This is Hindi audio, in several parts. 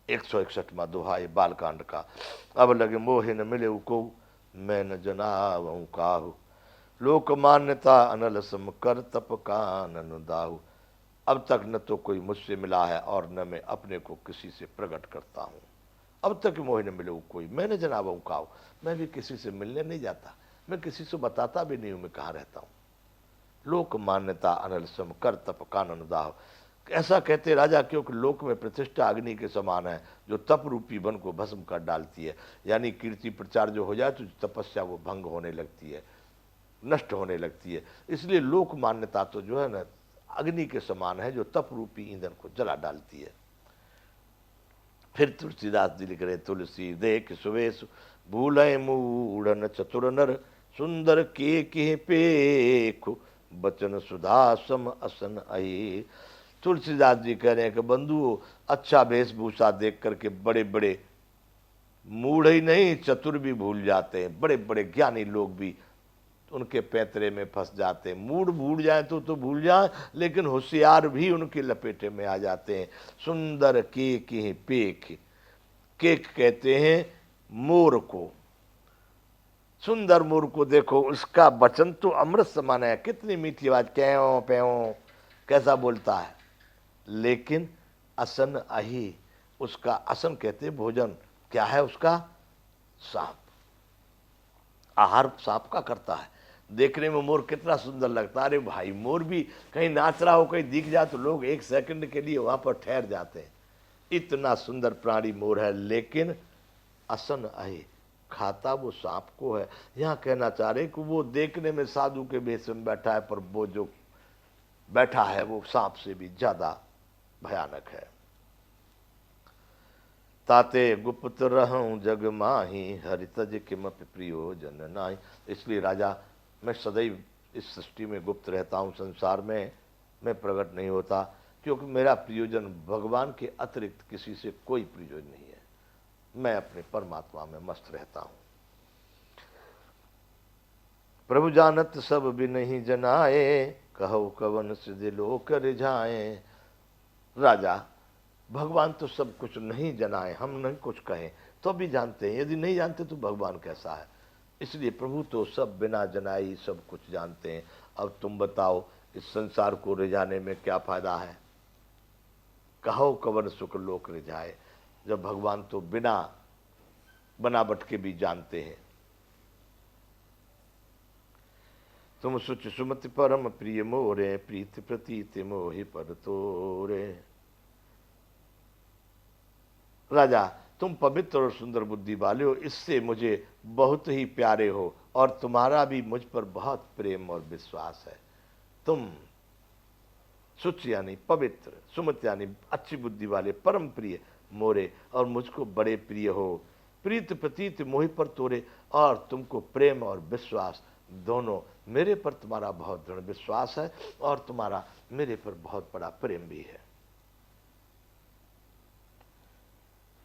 161वां दोहा ये बालकांड का। अब लगे मोहे न मिले को, मैं न जनावऊं काहू, लोक मान्यता अनल सम कर तप कानन दाहू। अब तक न तो कोई मुझसे मिला है और न मैं अपने को किसी से प्रकट करता हूँ। अब तक मोहे न मिले कोई, मैंने जनाबहूँ काहू, मैं भी किसी से मिलने नहीं जाता, मैं किसी से बताता भी नहीं हूँ मैं कहाँ रहता हूँ। लोक मान्यता अनल सम कर तप कानन दाह। ऐसा कहते राजा क्योंकि लोक में प्रतिष्ठा अग्नि के समान है जो तप रूपी वन को भस्म कर डालती है। यानी कीर्ति प्रचार जो हो जाए तो तपस्या वो भंग होने लगती है, नष्ट होने लगती है। इसलिए लोक मान्यता तो जो है ना अग्नि के समान है जो तप रूपी ईंधन को जला डालती है। फिर तुलसीदास जी लिख रहे, तुलसी देख सुवेश भूलय मूढ़न चतुर नर, सुंदर के पेखु बचन सुधासम असन आई। तुलसीदास जी कह रहे हैं कि बंधुओं, अच्छा वेशभूषा देख करके बड़े बड़े मूढ़ ही नहीं चतुर भी भूल जाते हैं, बड़े बड़े ज्ञानी लोग भी उनके पैतरे में फंस जाते हैं। मूड भूल जाए तो भूल जाए, लेकिन होशियार भी उनके लपेटे में आ जाते हैं। सुंदर के पेख, केक कहते हैं मोर को। सुंदर मोर को देखो, उसका वचन तो अमृत समान है, कितनी मीठी आवाज, क्यों प्यों कैसा बोलता है। लेकिन असन अही, उसका असन कहते भोजन, क्या है उसका, सांप। आहार सांप का करता है। देखने में मोर कितना सुंदर लगता है, अरे भाई मोर भी कहीं नाच रहा हो, कहीं दिख जाए तो लोग एक सेकंड के लिए वहां पर ठहर जाते हैं। इतना सुंदर प्राणी मोर है, लेकिन असन अहे, खाता वो सांप को है। यहाँ कहना चाह रहे कि वो देखने में साधु के भेष में बैठा है, पर वो जो बैठा है वो सांप से भी ज्यादा भयानक है। ताते गुप्त रहूं जग माही, हरि तज किमपि प्रयोजन नाही। इसलिए राजा, मैं सदैव इस सृष्टि में गुप्त रहता हूँ, संसार में मैं प्रकट नहीं होता, क्योंकि मेरा प्रयोजन भगवान के अतिरिक्त किसी से कोई प्रयोजन नहीं है। मैं अपने परमात्मा में मस्त रहता हूँ। प्रभु जानत सब भी नहीं जनाए, कहो कवन सिद्धि लोक रिझाए। राजा, भगवान तो सब कुछ नहीं जनाए, हम नहीं कुछ कहें तो भी जानते हैं, यदि नहीं जानते तो भगवान कैसा है। इसलिए प्रभु तो सब बिना जनाई सब कुछ जानते हैं। अब तुम बताओ, इस संसार को रिझाने में क्या फायदा है। कहो कवन सुख लोक रिझाए, जब भगवान तो बिना बनावट के भी जानते हैं। तुम सुच सुमति परम प्रिय मोरे, प्रीति प्रतीति मोहि पर तोरे। राजा, तुम पवित्र और सुंदर बुद्धि वाले हो, इससे मुझे बहुत ही प्यारे हो, और तुम्हारा भी मुझ पर बहुत प्रेम और विश्वास है। तुम सुच यानी पवित्र, सुमत यानी अच्छी बुद्धि वाले, परम प्रिय मोरे, और मुझको बड़े प्रिय हो। प्रीत प्रतीत मोहि पर तोरे, और तुमको प्रेम और विश्वास दोनों, मेरे पर तुम्हारा बहुत दृढ़ विश्वास है और तुम्हारा मेरे पर बहुत बड़ा प्रेम भी है।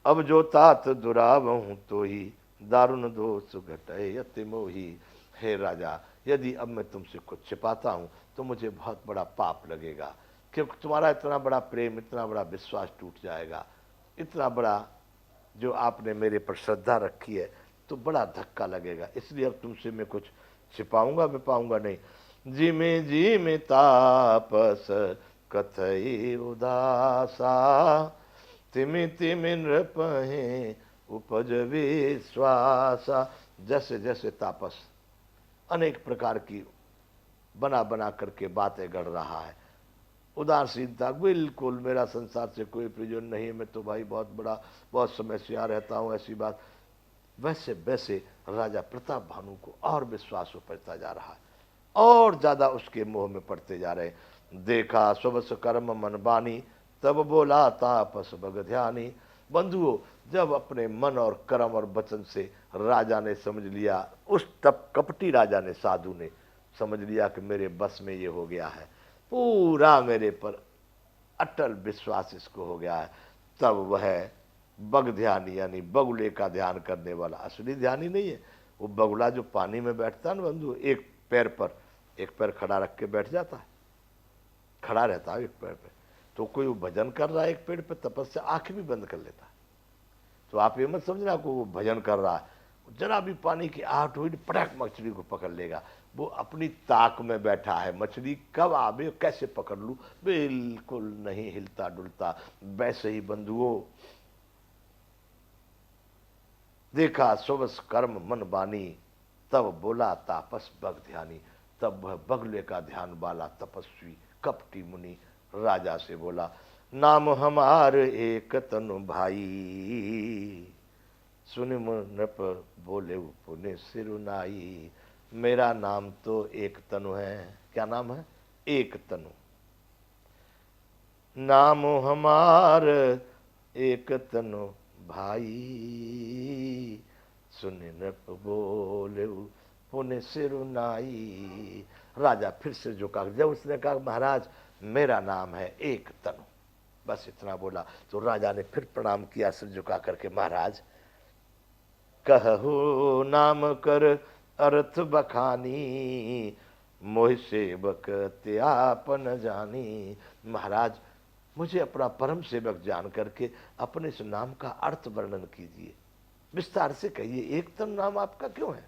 अब जो तात दुरावहूँ तो ही, दारुण दोष घटे अति मोही। हे राजा, यदि अब मैं तुमसे कुछ छिपाता हूँ तो मुझे बहुत बड़ा पाप लगेगा, क्योंकि तुम्हारा इतना बड़ा प्रेम, इतना बड़ा विश्वास टूट जाएगा। इतना बड़ा जो आपने मेरे पर श्रद्धा रखी है, तो बड़ा धक्का लगेगा। इसलिए अब तुमसे मैं कुछ छिपाऊंगा विपाऊंगा नहीं। जी में तापस कथई उदासा, तिमि तिमि नृपहे उपज विश्वासा। जैसे जैसे तापस अनेक प्रकार की बना बना करके बातें गढ़ रहा है, उदासीनता, बिल्कुल मेरा संसार से कोई प्रयोजन नहीं है, मैं तो भाई बहुत समय से यहाँ रहता हूँ, ऐसी बात। वैसे वैसे राजा प्रताप भानु को और विश्वास हो पड़ता जा रहा है, और ज्यादा उसके मोह में पड़ते जा रहे। देखा स्वस कर्म मन बानी, तब बोला तापस भग ध्यानी। बंधुओं, जब अपने मन और कर्म और वचन से राजा ने समझ लिया, उस तप कपटी राजा ने, साधु ने समझ लिया कि मेरे बस में ये हो गया है, पूरा मेरे पर अटल विश्वास इसको हो गया है, तब वह बग ध्यानी यानी बगुले का ध्यान करने वाला, असली ध्यानी नहीं है। वो बगुला जो पानी में बैठता है ना बंधु, एक पैर खड़ा रख के बैठ जाता है, खड़ा रहता है एक पैर पे। तो कोई वो भजन कर रहा है एक पेड़ पे, तपस्या, आंख भी बंद कर लेता है, तो आप ये मत समझना को वो भजन कर रहा है, जरा भी पानी की आहट हुई पटक मछली को पकड़ लेगा। वो अपनी ताक में बैठा है, मछली कब आवे कैसे पकड़ लूं, बिल्कुल नहीं हिलता डुलता। वैसे ही बंधुओं, देखा सुबस कर्म मन बानी, तब बोला तापस बग ध्यानी। तब वह बगले का ध्यान वाला तपस्वी कपटी मुनि राजा से बोला, नाम हमार एक तनु भाई, सुन नृप बोले पुण्य सिरुनाई। मेरा नाम तो एक तनु है। क्या नाम है? एक तनु। नाम हमार एक तनु भाई, सुन नृप बोले पुण्य सिरुनाई। राजा फिर से झुका। जब उसने कहा महाराज मेरा नाम है एक तनु, बस इतना बोला तो राजा ने फिर प्रणाम किया सिर झुका करके, महाराज कहु नाम कर अर्थ बखानी, मोह सेवक त्यापन जानी। महाराज मुझे अपना परम सेवक जान करके अपने इस नाम का अर्थ वर्णन कीजिए, विस्तार से कहिए, एक तन नाम आपका क्यों है?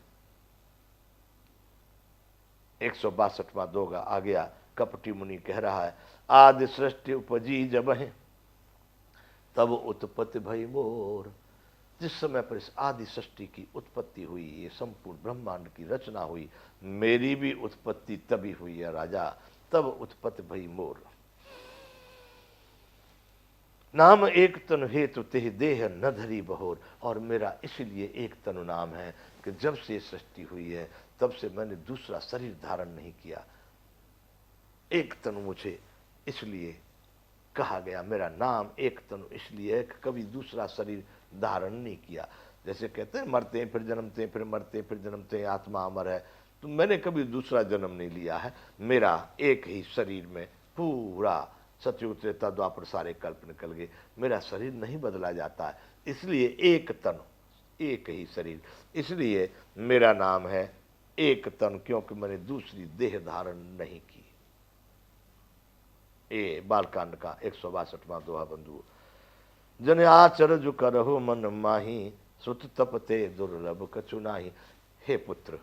162वां दोगा आ गया। कपटी मुनि कह रहा है, आदि सृष्टि उपजी जब है, तब उत्पत्ति भई मोर। जिस समय पर इस आदि सृष्टि की उत्पत्ति हुई, ये संपूर्ण ब्रह्मांड की रचना हुई, मेरी भी उत्पत्ति तभी हुई है राजा, तब उत्पत्ति भई मोर। नाम एक तनु हेतु तेह देह न धरी बहोर। और मेरा इसलिए एक तनु नाम है कि जब से सृष्टि हुई है तब से मैंने दूसरा शरीर धारण नहीं किया। एक तनु मुझे इसलिए कहा गया, मेरा नाम एक तनु इसलिए है कि कभी दूसरा शरीर धारण नहीं किया। जैसे कहते हैं मरते हैं फिर जन्मते हैं, फिर मरते हैं फिर जन्मते हैं, आत्मा अमर है, तो मैंने कभी दूसरा जन्म नहीं लिया है। मेरा एक ही शरीर में पूरा सतयुग त्रेता द्वापर सारे कल्प निकल गए, मेरा शरीर नहीं बदला जाता है, इसलिए एक तन एक ही शरीर, इसलिए मेरा नाम है एक तन, क्योंकि मैंने दूसरी देह धारण नहीं की। ये बालकांड का 162वां दोहा बंधु। जन आचरज करहु मन माही, सुत तपते दुर्लभ कछु नाही। हे पुत्र,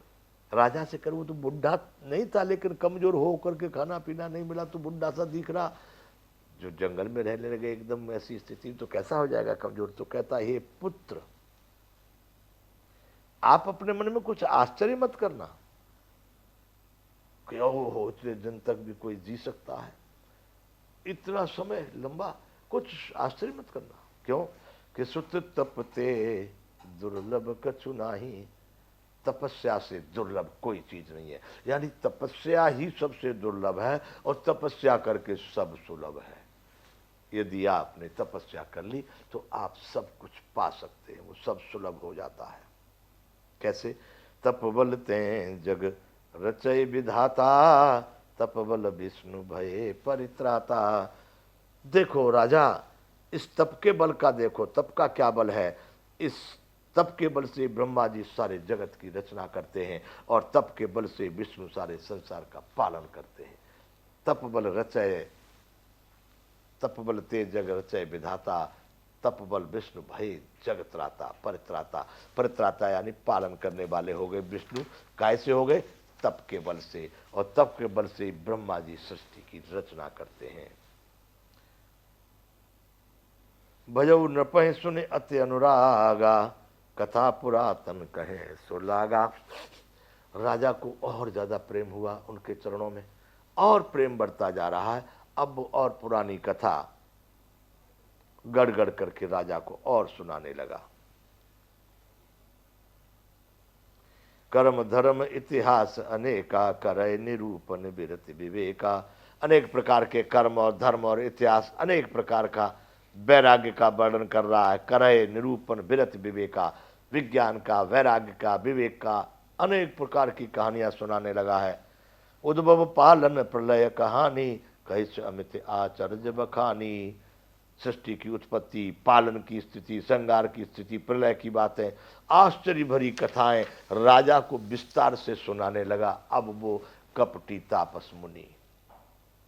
राजा से कर, वो तो बुढ़ा नहीं था लेकिन कमजोर हो करके खाना पीना नहीं मिला तो बुढ़ा सा दिख रहा, जो जंगल में रहने लगे एकदम ऐसी स्थिति तो कैसा हो जाएगा कमजोर। तो कहता हे पुत्र, आप अपने मन में कुछ आश्चर्य मत करना कि ओहो इतने दिन तक भी कोई जी सकता है, इतना समय लंबा, कुछ आश्चर्य मत करना। क्यों कि सुत तपते दुर्लभ कछु नाही, तपस्या से दुर्लभ कोई चीज नहीं है। यानी तपस्या ही सबसे दुर्लभ है और तपस्या करके सब सुलभ है। यदि आपने तपस्या कर ली तो आप सब कुछ पा सकते हैं, वो सब सुलभ हो जाता है। कैसे? तप बल ते जग रचय विधाता, तप बल विष्णु भये परित्राता। देखो राजा, इस तप के बल का देखो, तप का क्या बल है। इस तप के बल से ब्रह्मा जी सारे जगत की रचना करते हैं और तप के बल से विष्णु सारे संसार का पालन करते हैं। तप बल रचय, तप बल ते जग रचय विधाता, तप बल विष्णु भय जगत त्राता परित्राता। परित्राता यानी पालन करने वाले हो गए विष्णु। कैसे हो गए? तप के बल से, और तप के बल से ब्रह्मा जी सृष्टि की रचना करते हैं। भजऊ नृपहि सुने अति अनुरागा, कथा पुरातन कहे सो लागा। राजा को और ज्यादा प्रेम हुआ उनके चरणों में, और प्रेम बढ़ता जा रहा है। अब और पुरानी कथा गड़ गड़ करके राजा को और सुनाने लगा। कर्म धर्म इतिहास अनेका, करय निरूपण विरति विवेका। अनेक प्रकार के कर्म और धर्म और इतिहास, अनेक प्रकार का वैराग्य का वर्णन कर रहा है। करय निरूपण विरति विवेका, विज्ञान का, वैराग्य का, विवेक का, अनेक प्रकार की कहानियां सुनाने लगा है। उद्भव पालन प्रलय कहानी, कैसे अमित आचर्य बखानी। सृष्टि की उत्पत्ति, पालन की स्थिति, संगार की स्थिति, प्रलय की बातें, आश्चर्य भरी कथाएं राजा को विस्तार से सुनाने लगा। अब वो कपटी तापस मुनि